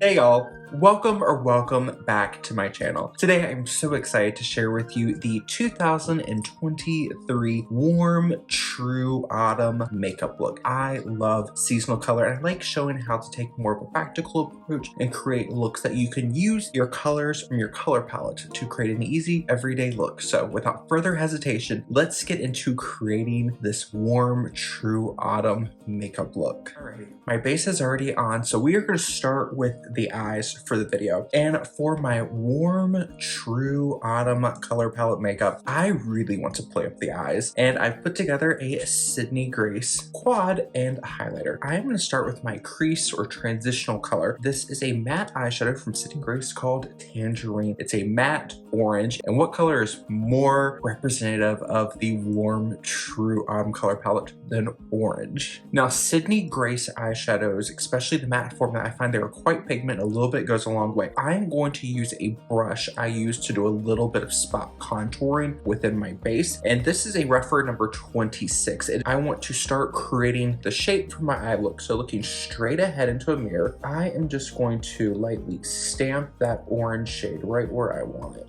Hey y'all, welcome back to my channel. Today I'm so excited to share with you the 2023 warm true autumn makeup look. I love seasonal color and I like showing how to take more of a practical approach and create looks that you can use your colors from your color palette to create an easy everyday look. So without further hesitation, let's get into creating this warm true autumn makeup look. Alrighty, my base is already on, so we are going to start with the eyes for the video. And for my warm true autumn color palette makeup, I really want to play up the eyes, and I've put together a Sydney Grace quad and a highlighter. I'm going to start with my crease or transitional color. This is a matte eyeshadow from Sydney Grace called Tangerine. It's a matte orange, and what color is more representative of the warm true autumn color palette than orange? Now Sydney Grace eyeshadows, especially the matte format, I find they are quite pigment. A little bit goes a long way. I'm going to use a brush I use to do a little bit of spot contouring within my base, and this is a Rephr number 26, and I want to start creating the shape for my eye look. So looking straight ahead into a mirror, I am just going to lightly stamp that orange shade right where I want it.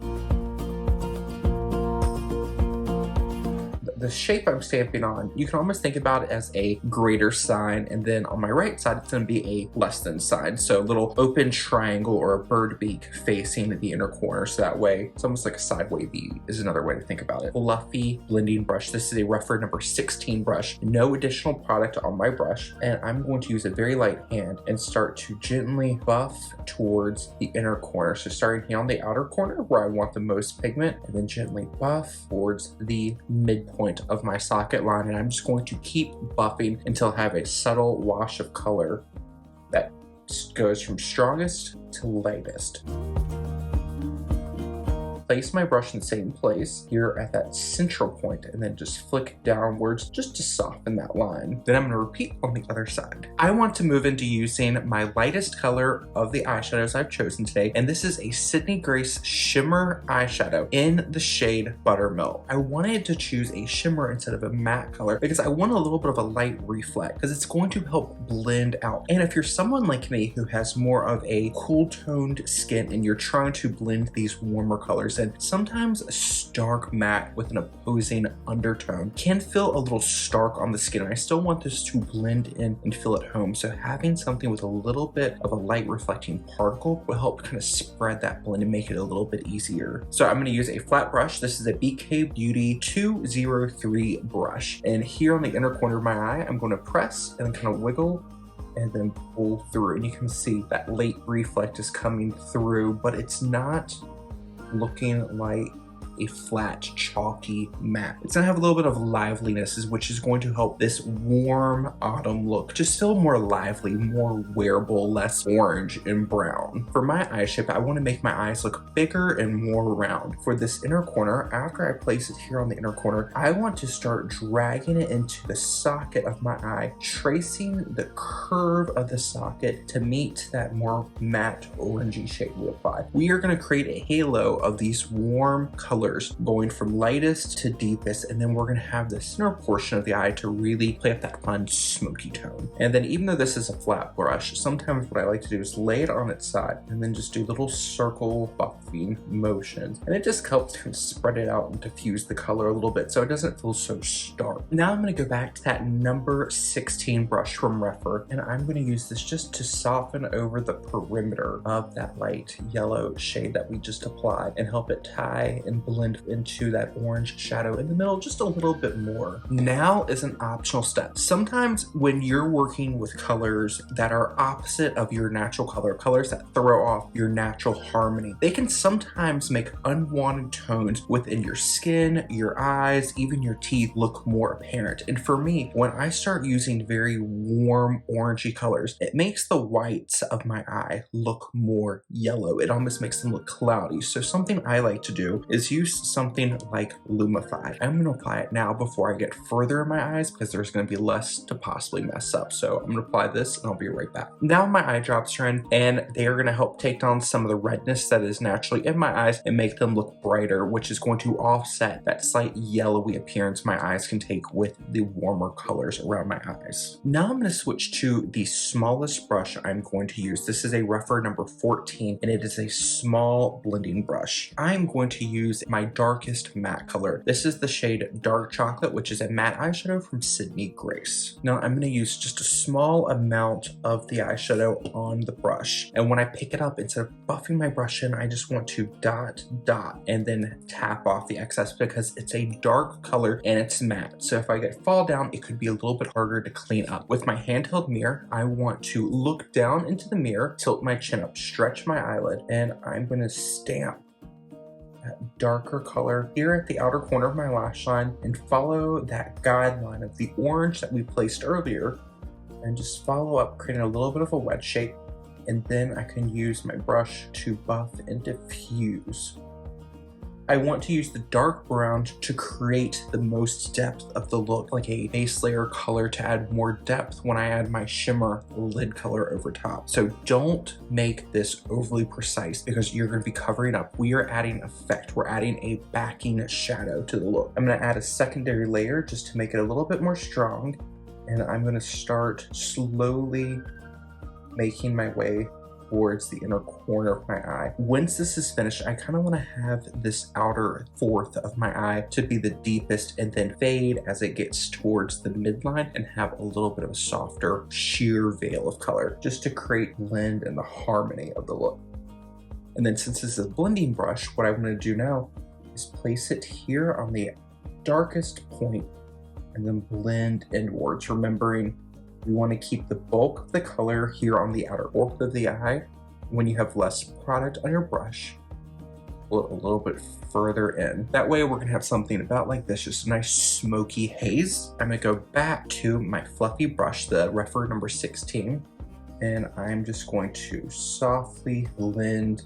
The shape I'm stamping on, you can almost think about it as a greater sign, and then on my right side, it's going to be a less than sign. So a little open triangle or a bird beak facing the inner corner. So that way, it's almost like a sideways V is another way to think about it. Fluffy blending brush. This is a Rephr number 16 brush. No additional product on my brush. And I'm going to use a very light hand and start to gently buff towards the inner corner. So starting here on the outer corner where I want the most pigment, and then gently buff towards the midpoint of my socket line, and I'm just going to keep buffing until I have a subtle wash of color that goes from strongest to lightest. Place my brush in the same place here at that central point, and then just flick downwards just to soften that line. Then I'm going to repeat on the other side. I want to move into using my lightest color of the eyeshadows I've chosen today, and this is a Sydney Grace shimmer eyeshadow in the shade Buttermilk. I wanted to choose a shimmer instead of a matte color because I want a little bit of a light reflect because it's going to help blend out. And if you're someone like me who has more of a cool toned skin and you're trying to blend these warmer colors, and sometimes a stark matte with an opposing undertone can feel a little stark on the skin. I still want this to blend in and feel at home. So having something with a little bit of a light reflecting particle will help kind of spread that blend and make it a little bit easier. So I'm going to use a flat brush. This is a BK Beauty 203 brush. And here on the inner corner of my eye, I'm going to press and then kind of wiggle and then pull through. And you can see that late reflect is coming through, but it's not looking like a flat, chalky matte. It's gonna have a little bit of liveliness, which is going to help this warm autumn look just feel more lively, more wearable, less orange and brown. For my eye shape, I want to make my eyes look bigger and more round. For this inner corner, after I place it here on the inner corner, I want to start dragging it into the socket of my eye, tracing the curve of the socket to meet that more matte orangey shade we apply. We are going to create a halo of these warm colors going from lightest to deepest, and then we're going to have the center portion of the eye to really play up that fun smoky tone. And then even though this is a flat brush, sometimes what I like to do is lay it on its side and then just do little circle buffing motions, and it just helps kind of spread it out and diffuse the color a little bit so it doesn't feel so stark. Now I'm going to go back to that number 16 brush from Rephr, and I'm going to use this just to soften over the perimeter of that light yellow shade that we just applied and help it tie and blend into that orange shadow in the middle just a little bit more. Now is an optional step. Sometimes when you're working with colors that are opposite of your natural color, colors that throw off your natural harmony, they can sometimes make unwanted tones within your skin, your eyes, even your teeth look more apparent. And for me, when I start using very warm orangey colors, it makes the whites of my eye look more yellow. It almost makes them look cloudy. So something I like to do is use use something like Lumify. I'm going to apply it now before I get further in my eyes because there's going to be less to possibly mess up. So I'm going to apply this and I'll be right back. Now my eye drops are in, and they are going to help take down some of the redness that is naturally in my eyes and make them look brighter, which is going to offset that slight yellowy appearance my eyes can take with the warmer colors around my eyes. Now I'm going to switch to the smallest brush I'm going to use. This is a rougher number 14, and it is a small blending brush. I'm going to use my darkest matte color. This is the shade Dark Chocolate, which is a matte eyeshadow from Sydney Grace. Now I'm going to use just a small amount of the eyeshadow on the brush, and when I pick it up, instead of buffing my brush in, I just want to dot, and then tap off the excess because it's a dark color and it's matte. So if I get fall down, it could be a little bit harder to clean up. With my handheld mirror, I want to look down into the mirror, tilt my chin up, stretch my eyelid, and I'm going to stamp that darker color here at the outer corner of my lash line and follow that guideline of the orange that we placed earlier, and just follow up, creating a little bit of a wedge shape. And then I can use my brush to buff and diffuse. I want to use the dark brown to create the most depth of the look, like a base layer color to add more depth when I add my shimmer lid color over top. So don't make this overly precise because you're going to be covering up. We are adding effect. We're adding a backing shadow to the look. I'm going to add a secondary layer just to make it a little bit more strong. And I'm going to start slowly making my way towards the inner corner of my eye. Once this is finished, I kind of want to have this outer fourth of my eye to be the deepest and then fade as it gets towards the midline and have a little bit of a softer sheer veil of color just to create blend and the harmony of the look. And then since this is a blending brush, what I'm going to do now is place it here on the darkest point and then blend inwards, remembering we want to keep the bulk of the color here on the outer orb of the eye. When you have less product on your brush, pull it a little bit further in. That way we're going to have something about like this, just a nice smoky haze. I'm going to go back to my fluffy brush, the rougher number 16, and I'm just going to softly blend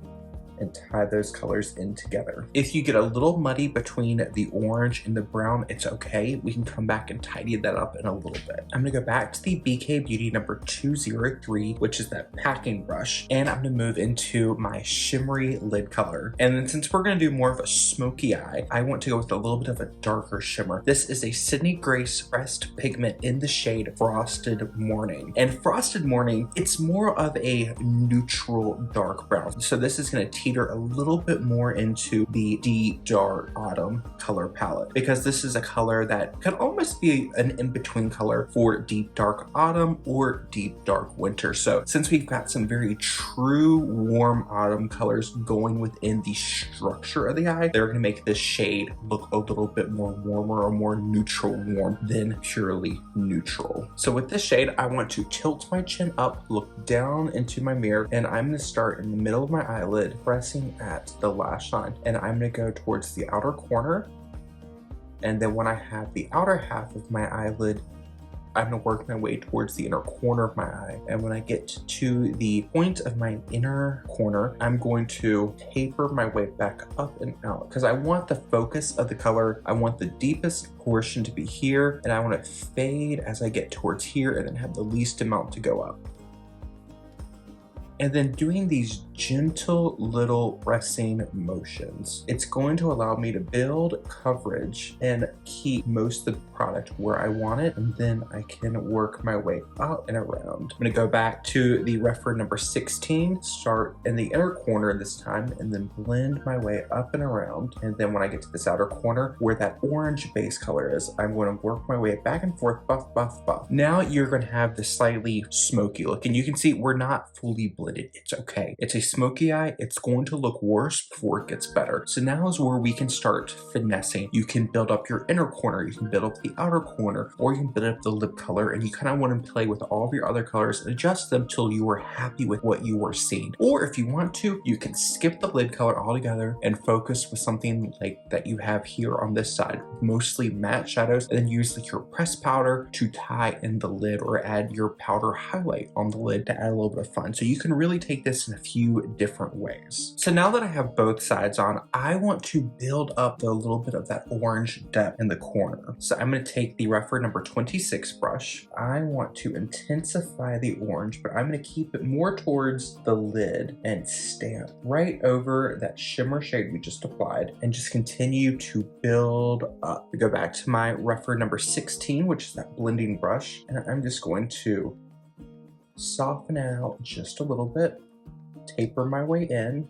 and tie those colors in together. If you get a little muddy between the orange and the brown, it's okay. We can come back and tidy that up in a little bit. I'm gonna go back to the BK Beauty number 203, which is that packing brush, and I'm gonna move into my shimmery lid color. And then since we're gonna do more of a smoky eye, I want to go with a little bit of a darker shimmer. This is a Sydney Grace pressed pigment in the shade Frosted Morning. And Frosted Morning, it's more of a neutral dark brown. So this is gonna teeter a little bit more into the deep dark autumn color palette, because this is a color that could almost be an in-between color for deep dark autumn or deep dark winter. So since we've got some very true warm autumn colors going within the structure of the eye, they're going to make this shade look a little bit more warmer or more neutral warm than purely neutral. So with this shade, I want to tilt my chin up, look down into my mirror, and I'm going to start in the middle of my eyelid, pressing at the lash line, and I'm going to go towards the outer corner. And then when I have the outer half of my eyelid, I'm going to work my way towards the inner corner of my eye. And when I get to the point of my inner corner, I'm going to taper my way back up and out, because I want the focus of the color. I want the deepest portion to be here, and I want to fade as I get towards here and then have the least amount to go up. And then doing these gentle little pressing motions, it's going to allow me to build coverage and keep most of the product where I want it, and then I can work my way up and around. I'm going to go back to the reference number 16, start in the inner corner this time, and then blend my way up and around. And then when I get to this outer corner where that orange base color is, I'm going to work my way back and forth, buff, buff, buff. Now you're going to have this slightly smoky look, and you can see we're not fully blended. It's okay. It's a smoky eye. It's going to look worse before it gets better. So now is where we can start finessing. You can build up your inner corner, you can build up the outer corner, or you can build up the lip color, and you kind of want to play with all of your other colors and adjust them till you are happy with what you are seeing. Or if you want to, you can skip the lid color altogether and focus with something like that you have here on this side, mostly matte shadows, and then use like your pressed powder to tie in the lid, or add your powder highlight on the lid to add a little bit of fun. So you can really take this in a few two different ways. So now that I have both sides on, I want to build up a little bit of that orange depth in the corner. So I'm going to take the rougher number 26 brush. I want to intensify the orange, but I'm going to keep it more towards the lid and stamp right over that shimmer shade we just applied and just continue to build up. We go back to my rougher number 16, which is that blending brush, and I'm just going to soften out just a little bit, taper my way in.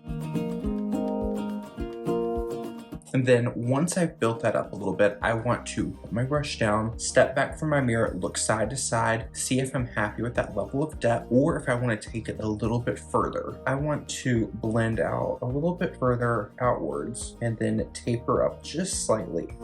And then once I've built that up a little bit, I want to put my brush down, step back from my mirror, look side to side, see if I'm happy with that level of depth, or if I want to take it a little bit further. I want to blend out a little bit further outwards and then taper up just slightly.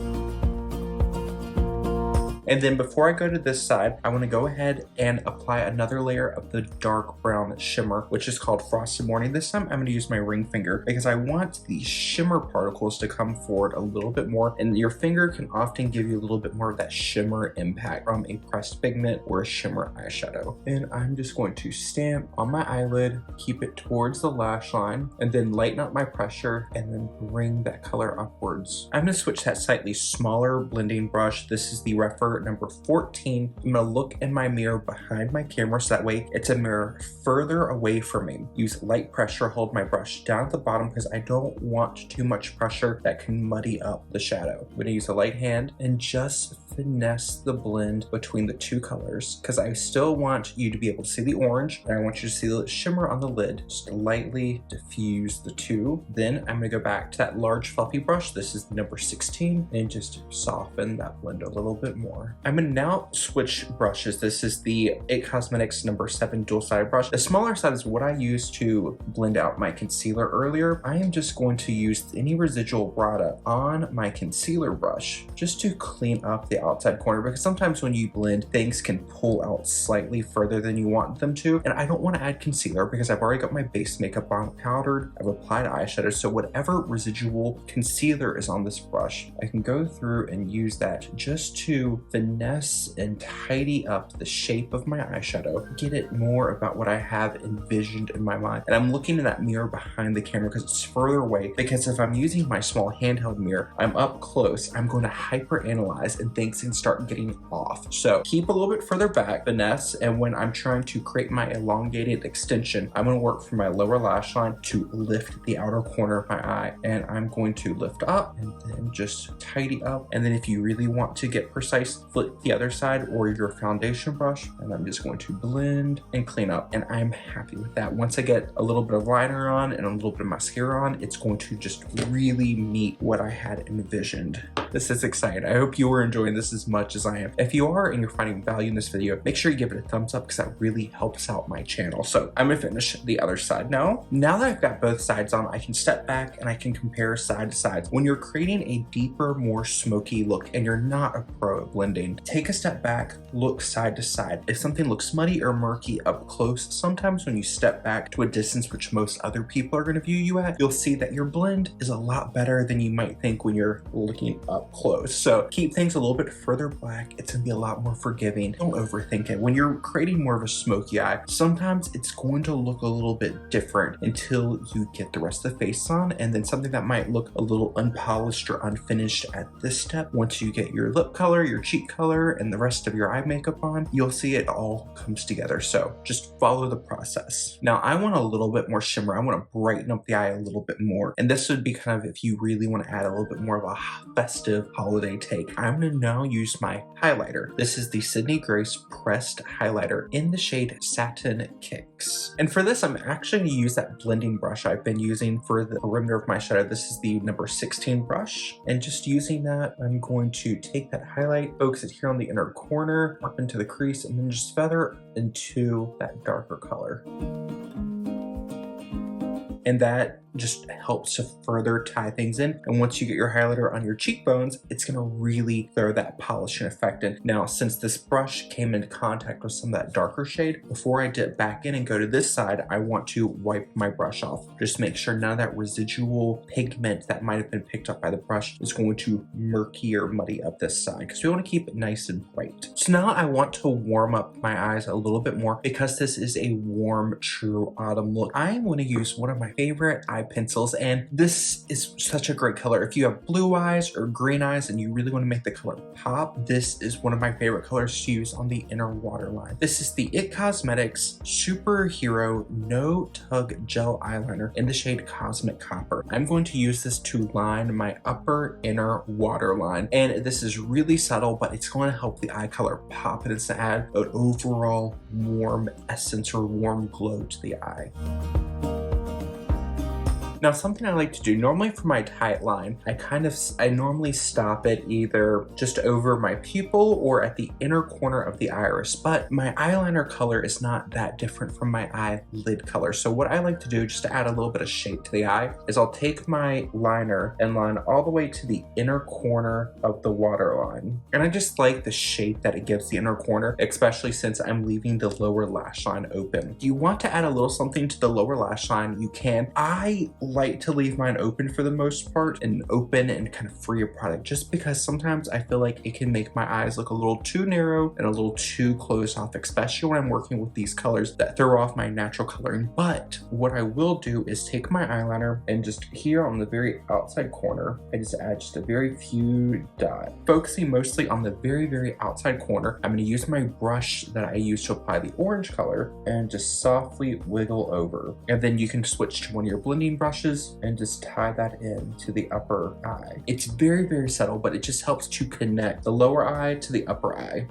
And then before I go to this side, I want to go ahead and apply another layer of the dark brown shimmer, which is called Frosted Morning. This time I'm going to use my ring finger because I want the shimmer particles to come forward a little bit more, and your finger can often give you a little bit more of that shimmer impact from a pressed pigment or a shimmer eyeshadow. And I'm just going to stamp on my eyelid, keep it towards the lash line, and then lighten up my pressure and then bring that color upwards. I'm going to switch that slightly smaller blending brush. This is the rougher number 14. I'm gonna look in my mirror behind my camera so that way it's a mirror further away from me. Use light pressure, hold my brush down at the bottom because I don't want too much pressure that can muddy up the shadow. I'm gonna use a light hand and just finesse the blend between the two colors because I still want you to be able to see the orange and I want you to see the shimmer on the lid. Just lightly diffuse the two. Then I'm gonna go back to that large fluffy brush. This is the number 16 and just soften that blend a little bit more. I'm gonna now switch brushes. This is the IT Cosmetics number 7 dual-sided brush. The smaller side is what I used to blend out my concealer earlier. I am just going to use any residual product on my concealer brush just to clean up the outside corner because sometimes when you blend, things can pull out slightly further than you want them to. And I don't want to add concealer because I've already got my base makeup on powdered. I've applied eyeshadow. So whatever residual concealer is on this brush, I can go through and use that just to finesse and tidy up the shape of my eyeshadow, get it more about what I have envisioned in my mind. And I'm looking in that mirror behind the camera because it's further away, because if I'm using my small handheld mirror, I'm up close, I'm going to hyper analyze and things can start getting off. So keep a little bit further back, finesse, and when I'm trying to create my elongated extension, I'm going to work from my lower lash line to lift the outer corner of my eye, and I'm going to lift up and then just tidy up. And then if you really want to get precise, flip the other side or your foundation brush, and I'm just going to blend and clean up, and I'm happy with that. Once I get a little bit of liner on and a little bit of mascara on, it's going to just really meet what I had envisioned. This is exciting. I hope you are enjoying this as much as I am. If you are and you're finding value in this video, make sure you give it a thumbs up because that really helps out my channel. So I'm gonna finish the other side now. Now that I've got both sides on, I can step back and I can compare side to side. When you're creating a deeper, more smoky look and you're not a pro at blending, take a step back, look side to side. If something looks muddy or murky up close, sometimes when you step back to a distance which most other people are gonna view you at, you'll see that your blend is a lot better than you might think when you're looking up close. So keep things a little bit further back. It's gonna be a lot more forgiving. Don't overthink it. When you're creating more of a smoky eye, sometimes it's going to look a little bit different until you get the rest of the face on, and then something that might look a little unpolished or unfinished at this step, once you get your lip color, your cheek color, and the rest of your eye makeup on, you'll see it all comes together. So just follow the process. Now I want a little bit more shimmer. I want to brighten up the eye a little bit more, and this would be kind of if you really want to add a little bit more of a festive holiday take. I'm going to now use my highlighter. This is the Sydney Grace pressed highlighter in the shade Satin Kicks. And for this, I'm actually going to use that blending brush I've been using for the perimeter of my shadow. This is the number 16 brush. And just using that, I'm going to take that highlight, focus it here on the inner corner, up into the crease, and then just feather into that darker color. And that just helps to further tie things in. And once you get your highlighter on your cheekbones, it's gonna really throw that polishing effect in. Now, since this brush came into contact with some of that darker shade, before I dip back in and go to this side, I want to wipe my brush off. Just make sure none of that residual pigment that might have been picked up by the brush is going to murky or muddy up this side, because we want to keep it nice and bright. So now I want to warm up my eyes a little bit more because this is a warm, true autumn look. I want to use one of my favorite eye pencils, and this is such a great color. If you have blue eyes or green eyes and you really want to make the color pop, this is one of my favorite colors to use on the inner waterline. This is the IT Cosmetics Superhero No Tug Gel Eyeliner in the shade Cosmic Copper. I'm going to use this to line my upper inner waterline, and this is really subtle, but it's going to help the eye color pop, and it's to add an overall warm essence or warm glow to the eye. Now, something I like to do, normally for my tight line, I normally stop it either just over my pupil or at the inner corner of the iris, but my eyeliner color is not that different from my eyelid color. So what I like to do, just to add a little bit of shape to the eye, is I'll take my liner and line all the way to the inner corner of the waterline. And I just like the shape that it gives the inner corner, especially since I'm leaving the lower lash line open. If you want to add a little something to the lower lash line, you can. I like to leave mine open for the most part, and open and kind of free of product, just because sometimes I feel like it can make my eyes look a little too narrow and a little too closed off, especially when I'm working with these colors that throw off my natural coloring. But what I will do is take my eyeliner and just here on the very outside corner, I just add just a very few dots, focusing mostly on the very outside corner. I'm going to use my brush that I use to apply the orange color and just softly wiggle over, and then you can switch to one of your blending brushes and just tie that in to the upper eye. It's very subtle, but it just helps to connect the lower eye to the upper eye.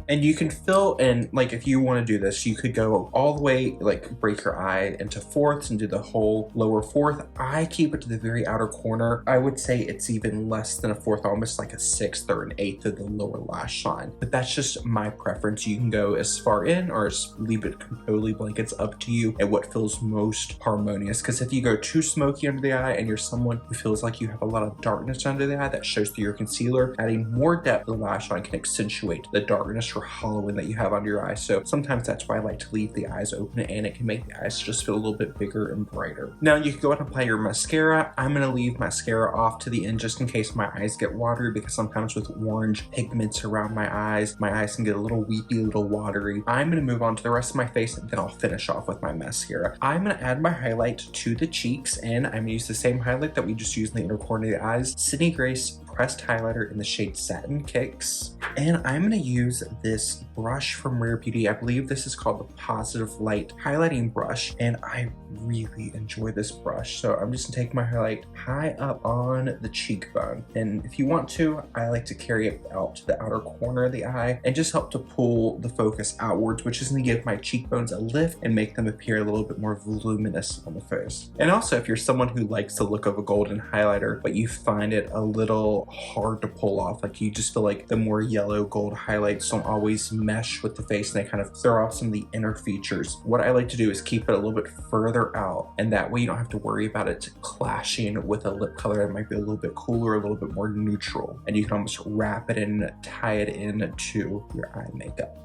And you can fill in, like if you want to do this, you could go all the way, like break your eye into fourths and do the whole lower fourth. I keep it to the very outer corner. I would say it's even less than a fourth, almost like a sixth or an eighth of the lower lash line. But that's just my preference. You can go as far in or leave it completely blank. It's up to you and what feels most harmonious. Because if you go too smoky under the eye and you're someone who feels like you have a lot of darkness under the eye that shows through your concealer, adding more depth to the lash line can accentuate the darkness hollowing that you have under your eyes. So sometimes that's why I like to leave the eyes open, and it can make the eyes just feel a little bit bigger and brighter. Now you can go ahead and apply your mascara. I'm going to leave mascara off to the end just in case my eyes get watery, because sometimes with orange pigments around my eyes can get a little weepy, a little watery. I'm going to move on to the rest of my face, and then I'll finish off with my mascara. I'm going to add my highlight to the cheeks, and I'm going to use the same highlight that we just used in the inner corner of the eyes, Sydney Grace pressed highlighter in the shade Satin Kicks. And I'm going to use this brush from Rare Beauty. I believe this is called the Positive Light highlighting brush, and I really enjoy this brush. So I'm just going to take my highlight high up on the cheekbone, and if you want to, I like to carry it out to the outer corner of the eye and just help to pull the focus outwards, which is going to give my cheekbones a lift and make them appear a little bit more voluminous on the face. And also, if you're someone who likes the look of a golden highlighter but you find it a little hard to pull off, like you just feel like the more yellow gold highlights don't always mesh with the face and they kind of throw off some of the inner features, what I like to do is keep it a little bit further out, and that way you don't have to worry about it clashing with a lip color that might be a little bit cooler, a little bit more neutral, and you can almost wrap it in, tie it in to your eye makeup.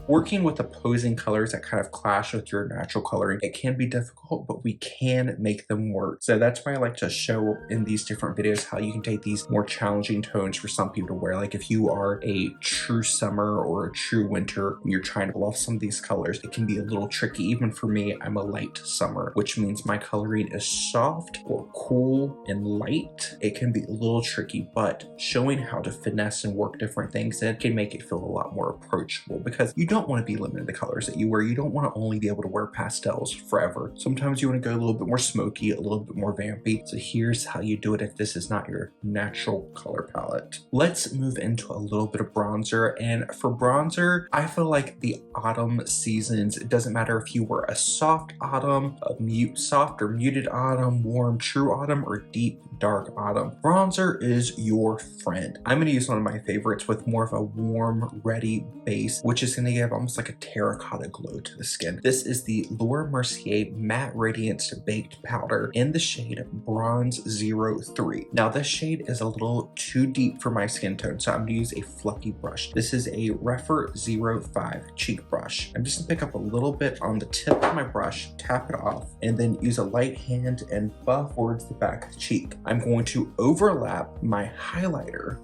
Working with opposing colors that kind of clash with your natural coloring, it can be difficult, but we can make them work. So that's why I like to show in these different videos how you can take these more challenging tones for some people to wear. Like if you are a true summer or a true winter and you're trying to pull off some of these colors, it can be a little tricky. Even for me, I'm a light summer, which means my coloring is soft or cool and light. It can be a little tricky, but showing how to finesse and work different things in can make it feel a lot more approachable, because you don't want to be limited to the colors that you wear. You don't want to only be able to wear pastels forever. Sometimes you want to go a little bit more smoky, a little bit more vampy. So here's how you do it if this is not your natural color palette. Let's move into a little bit of bronzer. And for bronzer, I feel like the autumn seasons, it doesn't matter if you were a soft autumn, soft or muted autumn, warm, true autumn, or deep, dark autumn. Bronzer is your friend. I'm going to use one of my favorites with more of a warm, ready base, which is going to give almost like a terracotta glow to the skin. This is the Laura Mercier Matte Radiance Baked Powder in the shade Bronze 03. Now this shade is a little too deep for my skin tone, so I'm gonna use a fluffy brush. This is a Refer 05 cheek brush. I'm just gonna pick up a little bit on the tip of my brush, tap it off, and then use a light hand and buff towards the back of the cheek. I'm going to overlap my highlighter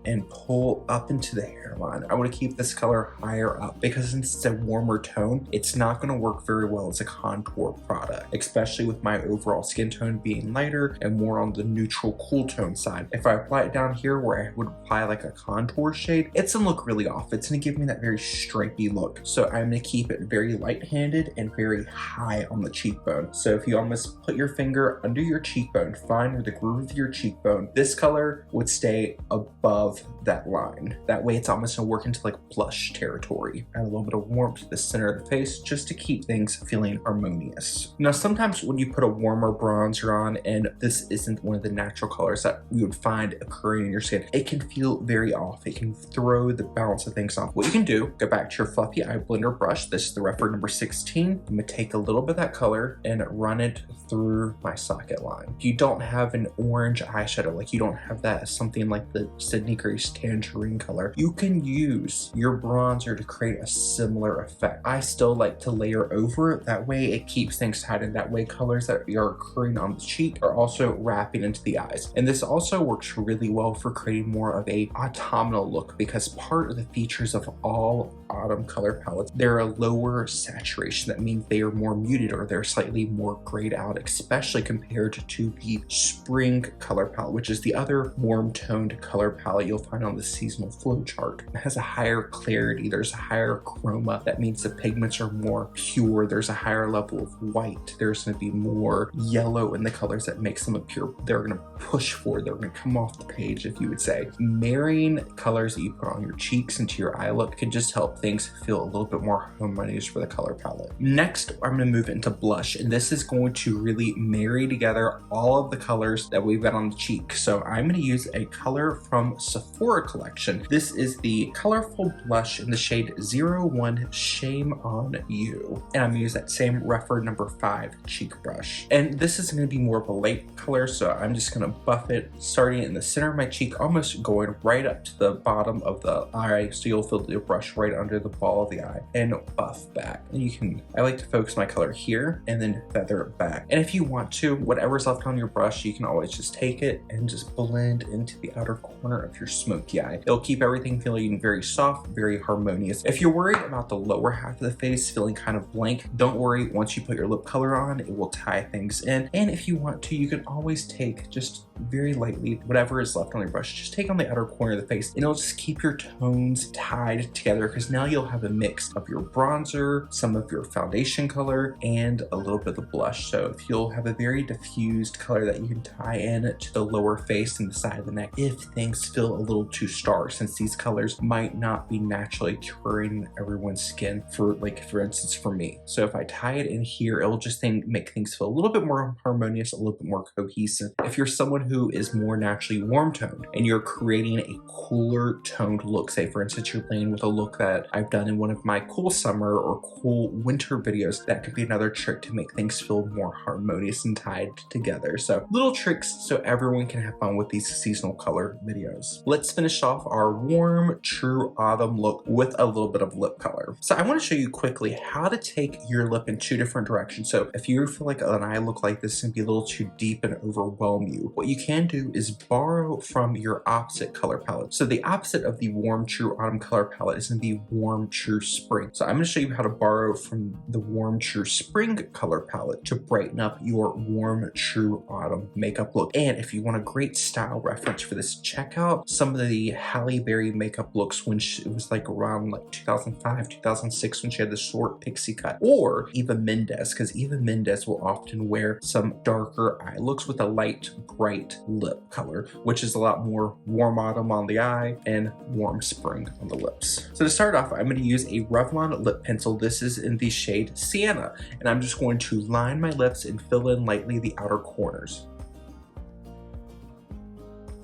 and pull up into the hairline. I want to keep this color higher up because since it's a warmer tone, it's not going to work very well as a contour product, especially with my overall skin tone being lighter and more on the neutral cool tone side. If I apply it down here where I would apply like a contour shade, it's gonna look really off. It's gonna give me that very stripey look. So I'm gonna keep it very light-handed and very high on the cheekbone. So if you almost put your finger under your cheekbone, find where the groove of your cheekbone, this color would stay above that line. That way it's almost gonna work into like blush territory. Add a little bit of warmth to the center of the face just to keep things feeling harmonious. Now sometimes when you put a warmer bronzer on and this isn't one of the natural colors that you would find occurring in your skin, it can feel very off. It can throw the balance of things off. What you can do, go back to your fluffy eye blender brush. This is the Refer number 16. I'm gonna take a little bit of that color and run it through my socket line. If you don't have an orange eyeshadow, like you don't have that something like the Sydney Grace tangerine color, you can use your bronzer to create a similar effect. I still like to layer over it. That way it keeps things tight, and that way colors that are occurring on the cheek are also wrapping into the eyes. And this also works really well for creating more of a autumnal look because part of the features of all autumn color palettes, they're a lower saturation. That means they are more muted or they're slightly more grayed out, especially compared to the spring color palette, which is the other warm toned color palette you'll find on the seasonal flow chart. It has a higher clarity, there's a higher chroma. That means the pigments are more pure, there's a higher level of white, there's going to be more yellow in the colors that makes them appear, they're going to push forward, they're going to come off the page, if you would say. Marrying colors that you put on your cheeks into your eye look can just help things feel a little bit more harmonious for the color palette. Next, I'm going to move into blush, and this is going to really marry together all of the colors that we've got on the cheek. So I'm going to use a color from Sephora collection. This is the colorful blush in the shade 01 Shame on You, and I'm going to use that same Refer number 5 cheek brush. And this is going to be more of a light color, so I'm just going to buff it starting in the center of my cheek, almost going right up to the bottom of the eye, so you'll feel the brush right under the ball of the eye, and buff back. And you can, I like to focus my color here and then feather it back. And if you want to, whatever's left on your brush, you can always just take it and just blend into the outer corner of your smoky eye. It'll keep everything feeling very soft, very harmonious. If you're worried about the lower half of the face feeling kind of blank, don't worry. Once you put your lip color on, it will tie things in. And if you want to, you can always take just very lightly whatever is left on your brush, just take on the outer corner of the face, and it'll just keep your tones tied together because now you'll have a mix of your bronzer, some of your foundation color, and a little bit of the blush. So if you'll have a very diffused color that you can tie in to the lower face and the side of the neck if things feel a little too stark, since these colors might not be naturally occurring in everyone's skin, for instance for me. So if I tie it in here, it'll just make things feel a little bit more harmonious, a little bit more cohesive. If you're someone who is more naturally warm toned and you're creating a cooler toned look, say for instance you're playing with a look that I've done in one of my cool summer or cool winter videos, that could be another trick to make things feel more harmonious and tied together. So little tricks so everyone can have fun with these seasonal color videos. Let's finish off our warm true autumn look with a little bit of lip color. So I want to show you quickly how to take your lip in 2 different directions. So if you feel like an eye look like this can be a little too deep and overwhelm you, what you can do is borrow from your opposite color palette. So the opposite of the warm true autumn color palette is going to be warm true spring. So I'm going to show you how to borrow from the warm true spring color palette to brighten up your warm true autumn makeup look. And if you want a great style reference for this, check out some of the Halle Berry makeup looks when it was like around like 2005, 2006 when she had the short pixie cut, or Eva Mendes, because Eva Mendes will often wear some darker eye looks with a light bright lip color, which is a lot more warm autumn on the eye and warm spring on the lips. So to start off, I'm going to use a Revlon lip pencil. This is in the shade Sienna, and I'm just going to line my lips and fill in lightly the outer corners.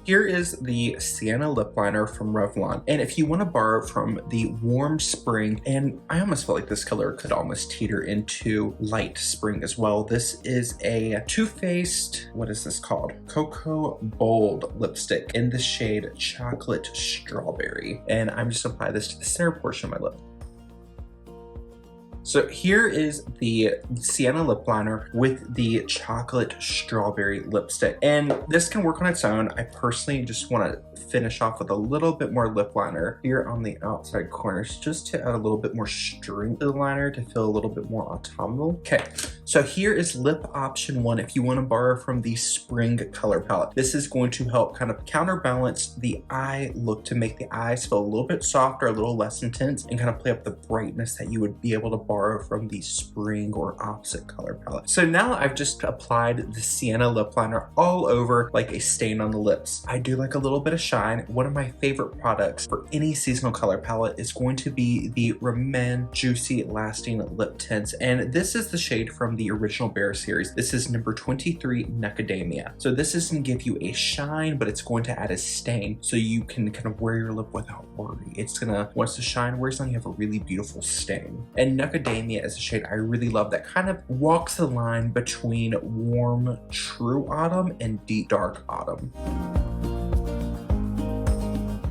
here is the Sienna lip liner from Revlon. And if you want to borrow from the warm spring, and I almost feel like this color could almost teeter into light spring as well. This is a Too Faced, what is this called? Cocoa Bold lipstick in the shade Chocolate Strawberry. And I'm just gonna apply this to the center portion of my lip. So here is the Sienna lip liner with the chocolate strawberry lipstick. And this can work on its own. I personally just want to finish off with a little bit more lip liner here on the outside corners, just to add a little bit more strength to the liner to feel a little bit more autumnal. Okay, so here is lip option 1 if you want to borrow from the spring color palette. This is going to help kind of counterbalance the eye look to make the eyes feel a little bit softer, a little less intense, and kind of play up the brightness that you would be able to borrow from the spring or opposite color palette. So now I've just applied the Sienna lip liner all over like a stain on the lips. I do like a little bit of shine. One of my favorite products for any seasonal color palette is going to be the Rimmel Juicy Lasting Lip Tints. And this is the shade from the original Bare series. This is number 23, Macadamia. So this is going to give you a shine, but it's going to add a stain so you can kind of wear your lip without worry. It's gonna, once the shine wears on, you have a really beautiful stain. And Macadamia is a shade I really love that kind of walks the line between warm, true autumn and deep, dark autumn.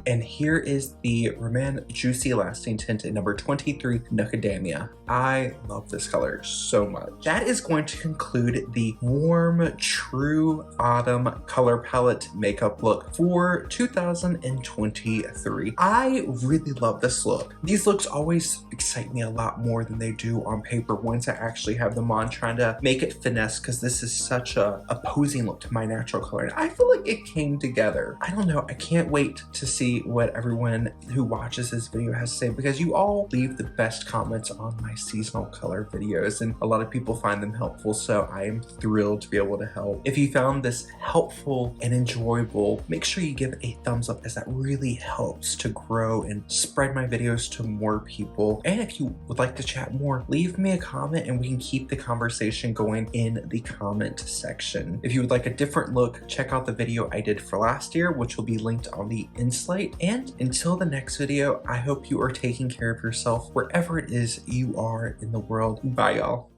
And here is the Rimmel Juicy Lasting Tint in number 23, Macadamia. I love this color so much. That is going to conclude the warm, true autumn color palette makeup look for 2023. I really love this look. These looks always excite me a lot more than they do on paper once I actually have them on, trying to make it finesse, because this is such a opposing look to my natural color. And I feel like it came together. I don't know, I can't wait to see what everyone who watches this video has to say, because you all leave the best comments on my seasonal color videos and a lot of people find them helpful, so I am thrilled to be able to help. If you found this helpful and enjoyable, make sure you give it a thumbs up, as that really helps to grow and spread my videos to more people. And if you would like to chat more, leave me a comment and we can keep the conversation going in the comment section. If you would like a different look, check out the video I did for last year, which will be linked on the Inslate. And until the next video, I hope you are taking care of yourself wherever it is you are in the world. Bye, y'all.